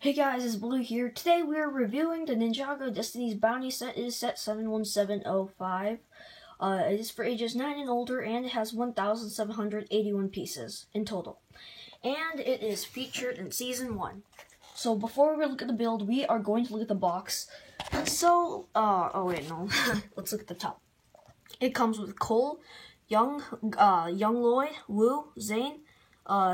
Hey guys, it's Blue here. Today we are reviewing the Ninjago Destiny's Bounty set. It is set 71705. It is for ages 9 and older, and it has 1,781 pieces in total. And it is featured in Season 1. So before we look at the build, we are going to look at the box. So, let's look at the top. It comes with Cole, Young Lloyd, Wu, Zane,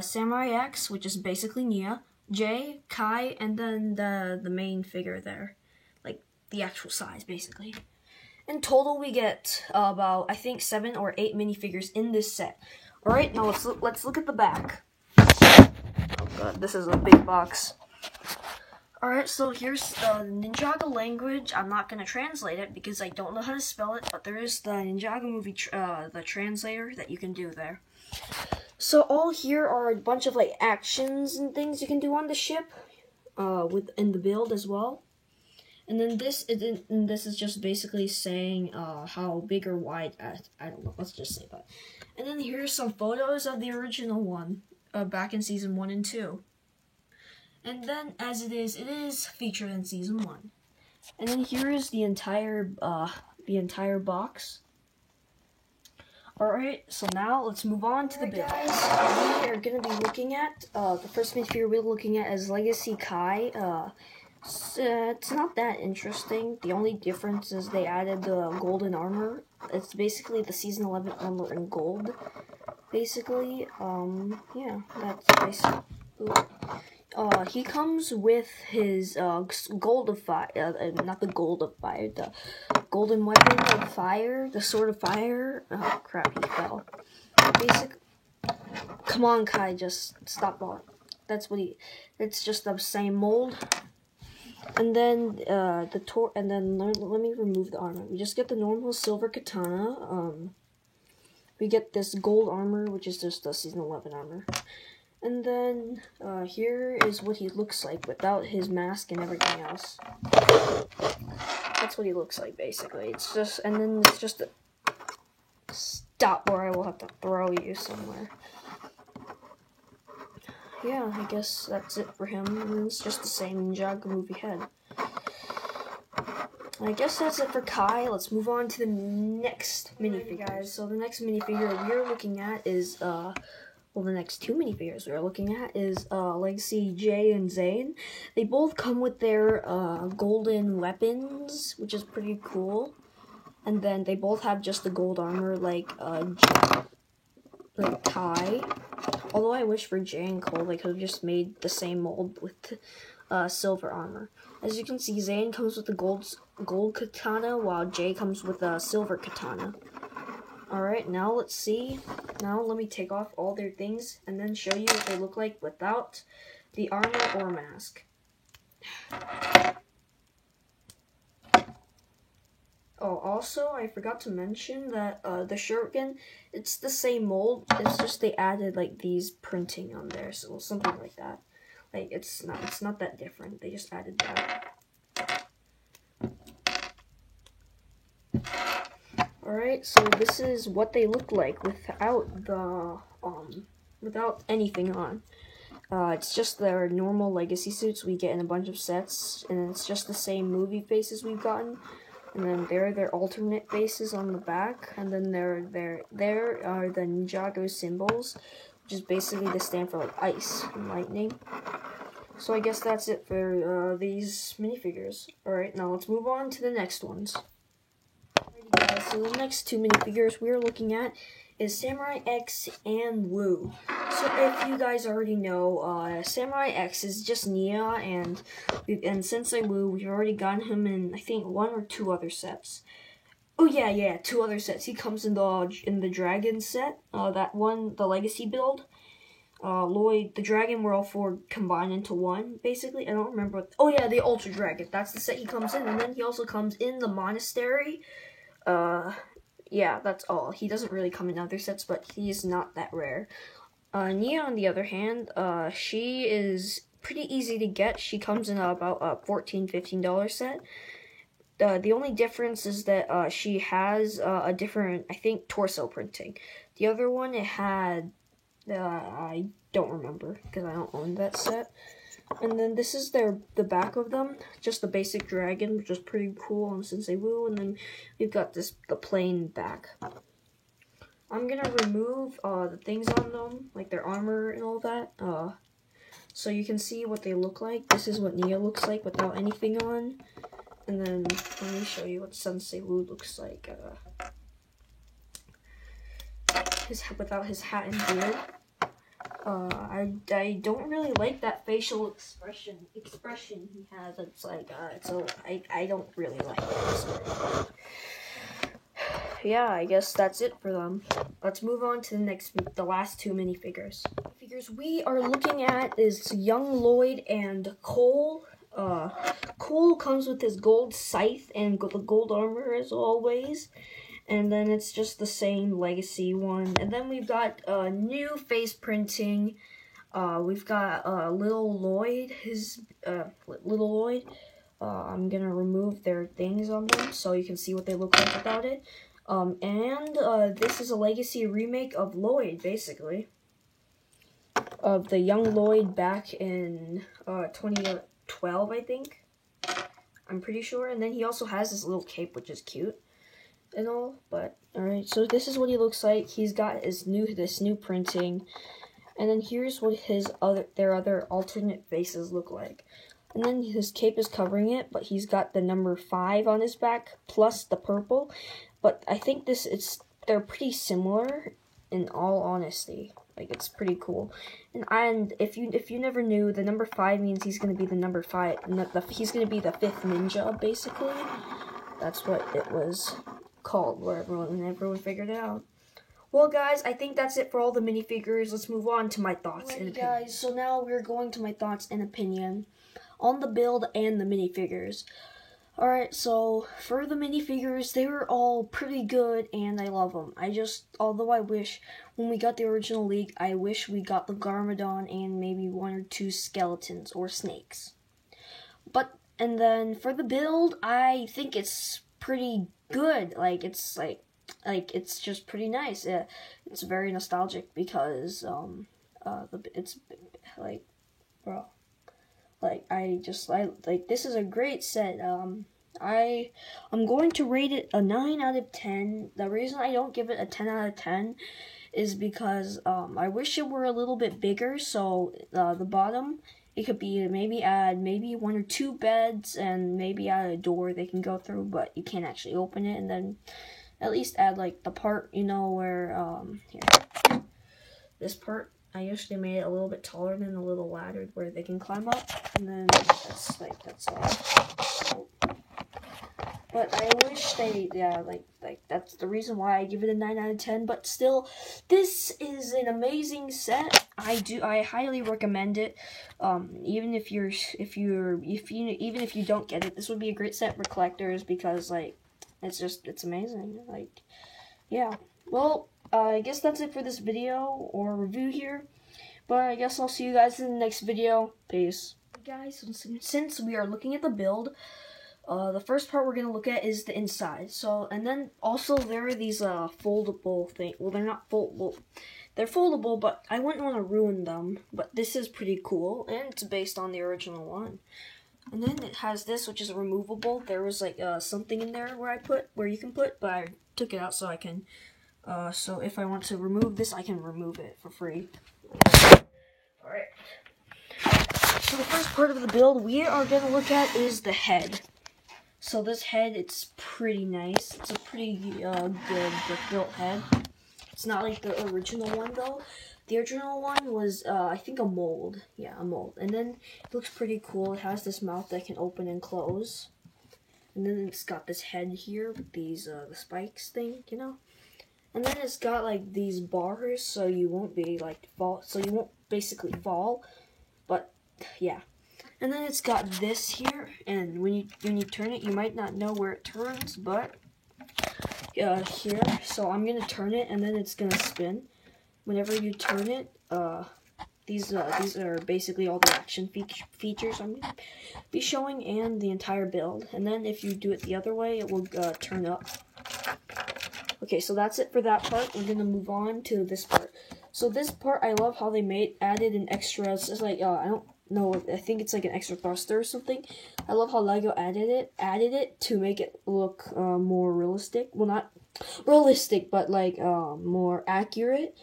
Samurai X, which is basically Nya, Jay, Kai, and then the main figure there, like the actual size, basically. In total, we get about, I think, 7 or 8 minifigures in this set. All right, now let's look at the back. Oh god, this is a big box. All right, so here's the Ninjago language. I'm not gonna translate it because I don't know how to spell it, but there is the Ninjago movie, the translator that you can do there. So all here are a bunch of like actions and things you can do on the ship, within the build as well. And then this is just basically saying how big or wide. I don't know. Let's just say that. And then here's some photos of the original one, back in season 1 and 2. And then as it is featured in season 1. And then here is the entire box. Alright, so now let's move on to the build. Guys, we are going to be looking at, the first minifigure we're looking at is Legacy Kai. It's not that interesting. The only difference is they added the golden armor. It's basically the season 11 armor in gold. Basically, yeah, that's basically. He comes with his gold of fire, not the gold of fire, the golden weapon of fire, the sword of fire. Oh crap, he fell. Come on, Kai, just stop on. It's just the same mold. And then let me remove the armor. We just get the normal silver katana. We get this gold armor, which is just the season 11 armor. And then, here is what he looks like without his mask and everything else. That's what he looks like, basically. It's just a stop where I will have to throw you somewhere. Yeah, I guess that's it for him. And it's just the same Ninjago movie head. I guess that's it for Kai. Let's move on to the next minifigure, guys. So the next minifigure we're looking at is, the next two minifigures we're looking at is Legacy Jay and Zane. They both come with their golden weapons, which is pretty cool. And then they both have just the gold armor, like Kai. Although I wish for Jay and Cole they could have just made the same mold with silver armor. As you can see, Zane comes with the gold katana, while Jay comes with a silver katana. Alright, now let's see. Now let me take off all their things and then show you what they look like without the armor or mask. Oh, also, I forgot to mention that the shuriken, it's the same mold. It's just they added like these printing on there, so something like that. Like it's not that different. They just added that. Alright, so this is what they look like without the without anything on. It's just their normal legacy suits we get in a bunch of sets, and it's just the same movie faces we've gotten. And then there are their alternate faces on the back, and then there are the Ninjago symbols, which is basically they stand for like ice and lightning. So I guess that's it for these minifigures. Alright, now let's move on to the next ones. Alrighty guys, so the next two minifigures we're looking at is Samurai X and Wu. So if you guys already know, Samurai X is just Nya, and Sensei Wu, we've already gotten him in, I think, 1 or 2 other sets. Oh yeah, 2 other sets. He comes in the Dragon set, that one, the Legacy build. Lloyd, the Dragon were all 4 combined into 1, basically. I don't remember what, oh yeah, the Ultra Dragon. That's the set he comes in, and then he also comes in the Monastery. Yeah, that's all. He doesn't really come in other sets, but he's not that rare. Nya, on the other hand, she is pretty easy to get. She comes in about a $14, $15 set. The only difference is that she has a different, I think, torso printing. The other one, it had, I don't remember because I don't own that set. And then this is the back of them, just the basic dragon, which is pretty cool on Sensei Wu. And then we've got the plain back. I'm gonna remove the things on them, like their armor and all that, so you can see what they look like. This is what Nya looks like without anything on. And then let me show you what Sensei Wu looks like without his hat and beard. I don't really like that facial expression he has. It's like I don't really like it. So, yeah, I guess that's it for them. Let's move on to the last two minifigures. Figures we are looking at is Young Lloyd and Cole. Cole comes with his gold scythe and the gold armor as always. And then it's just the same legacy one. And then we've got new face printing. We've got Little Lloyd. Little Lloyd. I'm gonna remove their things on them so you can see what they look like without it. And this is a legacy remake of Lloyd, basically. Of the Young Lloyd back in 2012, I think. I'm pretty sure. And then he also has this little cape, which is cute and all. But alright, so this is what he looks like. He's got this new printing. And then here's what their other alternate faces look like. And then his cape is covering it, but he's got the number 5 on his back plus the purple. But I think they're pretty similar in all honesty. Like, it's pretty cool. And if you never knew, the number 5 means he's gonna be the number 5. He's gonna be the 5th ninja, basically. That's what it was called, where everyone figured it out. Well, guys, I think that's it for all the minifigures. Let's move on to my thoughts and opinion. Guys, so now we're going to my thoughts and opinion on the build and the minifigures. Alright, so for the minifigures, they were all pretty good, and I love them. Although I wish, when we got the original League, I wish we got the Garmadon and maybe 1 or 2 skeletons or snakes. And then for the build, I think it's pretty good. It's just pretty nice. It's very nostalgic because this is a great set. I'm going to rate it a 9 out of 10. The reason I don't give it a 10 out of 10 is because I wish it were a little bit bigger. So the bottom, it could be add 1 or 2 beds and maybe add a door they can go through, but you can't actually open it. And then at least add like the part, where here, this part. I usually made it a little bit taller than the little ladder where they can climb up, and then that's all. But I wish that's the reason why I give it a 9 out of 10. But still, this is an amazing set. I highly recommend it. Even if you don't get it, this would be a great set for collectors because it's amazing. Yeah. Well, I guess that's it for this video or review here. But I guess I'll see you guys in the next video. Peace. Guys, since we are looking at the build, the first part we're going to look at is the inside. And then also there are these foldable things. Well, they're not foldable. They're foldable, but I wouldn't want to ruin them. But this is pretty cool, and it's based on the original one. And then it has this, which is removable. There was something in there where you can put, but I took it out so I can. So if I want to remove this, I can remove it for free. Alright. So the first part of the build we are going to look at is the head. So this head, it's pretty nice. It's a pretty good built head. It's not like the original one though. The original one was, I think, a mold. Yeah, a mold. And then it looks pretty cool. It has this mouth that can open and close. And then it's got this head here with these, the spikes thing, And then it's got, these bars so you won't so you won't basically fall. But, yeah. And then it's got this here, and when you turn it, you might not know where it turns, but, here. So I'm going to turn it, and then it's going to spin. Whenever you turn it, these are basically all the action features I'm going to be showing, and the entire build. And then if you do it the other way, it will turn up. Okay, so that's it for that part. We're going to move on to this part. So this part, I love how they added an extra. It's just no, I think it's like an extra thruster or something. I love how LEGO added it to make it look more realistic. Well, not realistic, but like more accurate.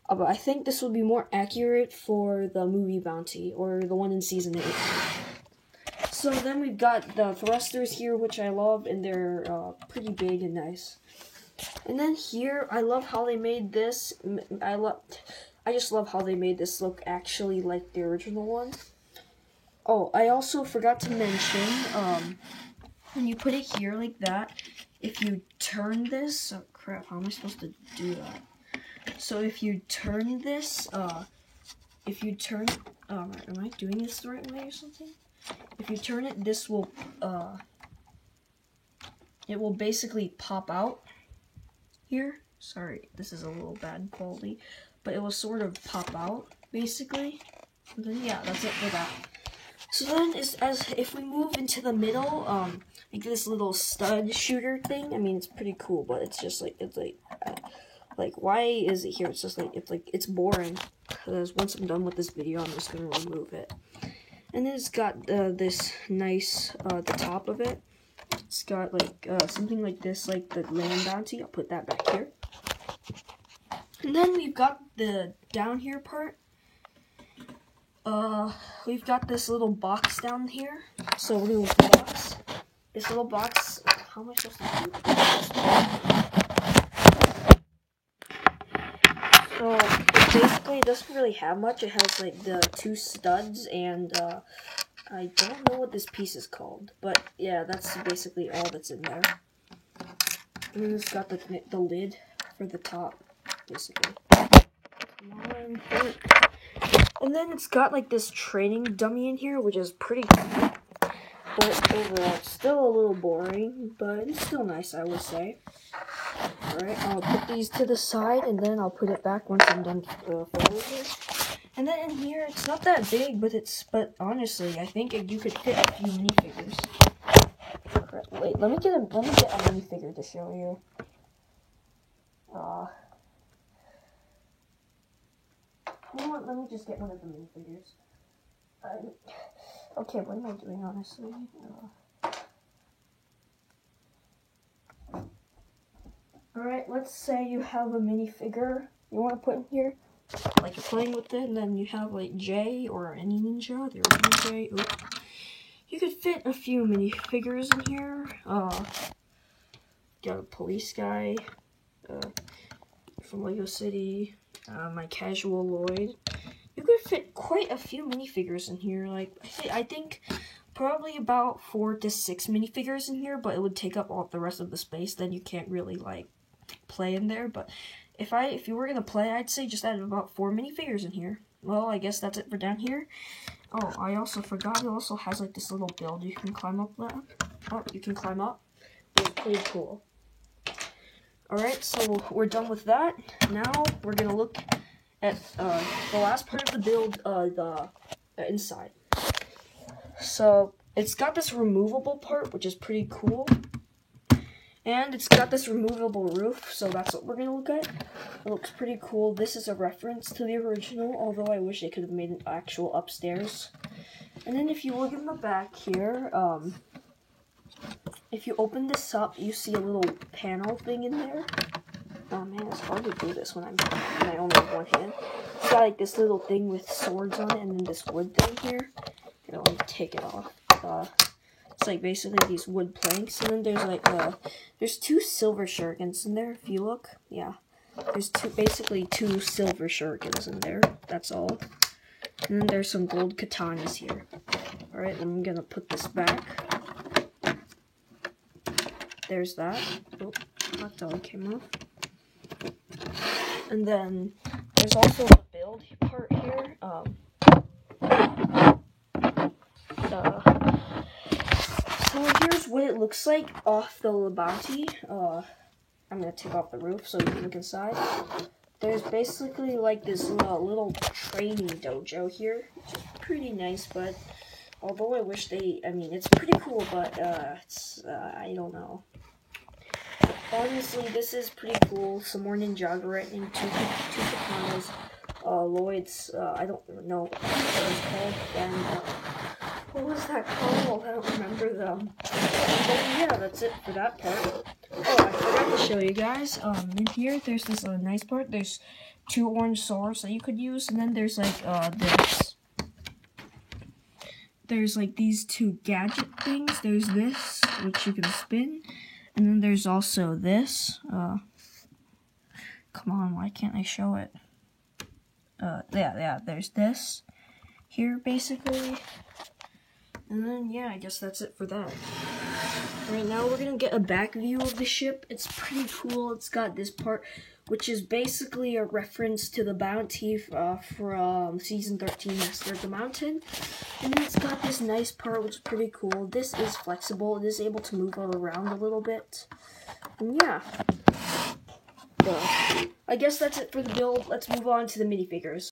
But I think this would be more accurate for the movie Bounty, or the one in season 8. So then we've got the thrusters here, which I love, and they're pretty big and nice. And then here, I love how they made this. I just love how they made this look actually like the original one. Oh, I also forgot to mention, when you put it here like that, if you turn this, oh crap, how am I supposed to do that? So if you turn this, am I doing this the right way or something? If you turn it, this will, it will basically pop out here. Sorry, this is a little bad quality, but it will sort of pop out, basically. And then, yeah, that's it for that. So then, if we move into the middle, like this little stud shooter thing, I mean, it's pretty cool, but it's just like, like, why is it here? It's just like, it's boring, because once I'm done with this video, I'm just going to remove it. And then it's got this nice, the top of it. It's got like something like this, like the land bounty. I'll put that back here. And then we've got the down here part. We've got this little box down here. So we're gonna open the box. This little box. How am I supposed to do this? So basically, it doesn't really have much. It has like the 2 studs and I don't know what this piece is called, but yeah, that's basically all that's in there. And then it's got the lid for the top, basically. And then it's got like this training dummy in here, which is pretty cool. But overall, it's still a little boring, but it's still nice, I would say. Alright, I'll put these to the side, and then I'll put it back once I'm done filming this. And then in here, it's not that big, but honestly, I think you could fit a few minifigures. Wait, let me get a minifigure to show you. You know what? Let me just get one of the minifigures. Okay, what am I doing, honestly? Alright, let's say you have a minifigure you want to put in here. Like you're playing with it, and then you have like Jay or any ninja, the original Jay. Oops. You could fit a few minifigures in here. Got a police guy from Lego City. My casual Lloyd. You could fit quite a few minifigures in here. Like I think probably about 4 to 6 minifigures in here, but it would take up all the rest of the space. Then you can't really like play in there. But if you were gonna play, I'd say just add about 4 minifigures in here. Well, I guess that's it for down here. Oh, I also forgot it also has like this little build you can climb up that. Oh, you can climb up. It's pretty cool. Alright, so we're done with that. Now we're gonna look at the last part of the build, the inside. So it's got this removable part, which is pretty cool. And it's got this removable roof, so that's what we're going to look at. It looks pretty cool. This is a reference to the original, although I wish they could have made an actual upstairs. And then if you look in the back here, if you open this up, you see a little panel thing in there. Oh man, it's hard to do this when I only have one hand. It's got like this little thing with swords on it, and then this wood thing here. I don't want to take it off. It's like basically these wood planks, and then there's like there's 2 silver shurikens in there. If you look, yeah, there's basically 2 silver shurikens in there. That's all. And then there's some gold katanas here. All right, I'm gonna put this back. There's that. Oh, that dog came off. And then there's also the build part here. So here's what it looks like off the Bounty. I'm gonna take off the roof so you can look inside. There's basically like this little training dojo here, which is pretty nice, but although I wish it's pretty cool, but I don't know. Honestly, this is pretty cool. Some more Ninjago writing, 2 katanas, Lloyd's, I don't know what it was called, and, what was that called? I don't remember them. But yeah, that's it for that part. Oh, I forgot to show you guys, in here, there's this, nice part. There's 2 orange swords that you could use, and then there's, like, this. There's, like, these 2 gadget things. There's this, which you can spin, and then there's also this, come on, why can't I show it? Yeah, there's this here, basically. And then, yeah, I guess that's it for that. Right now, we're gonna get a back view of the ship. It's pretty cool. It's got this part, which is basically a reference to the bounty from Season 13, Master of the Mountain. And then it's got this nice part, which is pretty cool. This is flexible. It is able to move around a little bit. And yeah. I guess that's it for the build. Let's move on to the minifigures.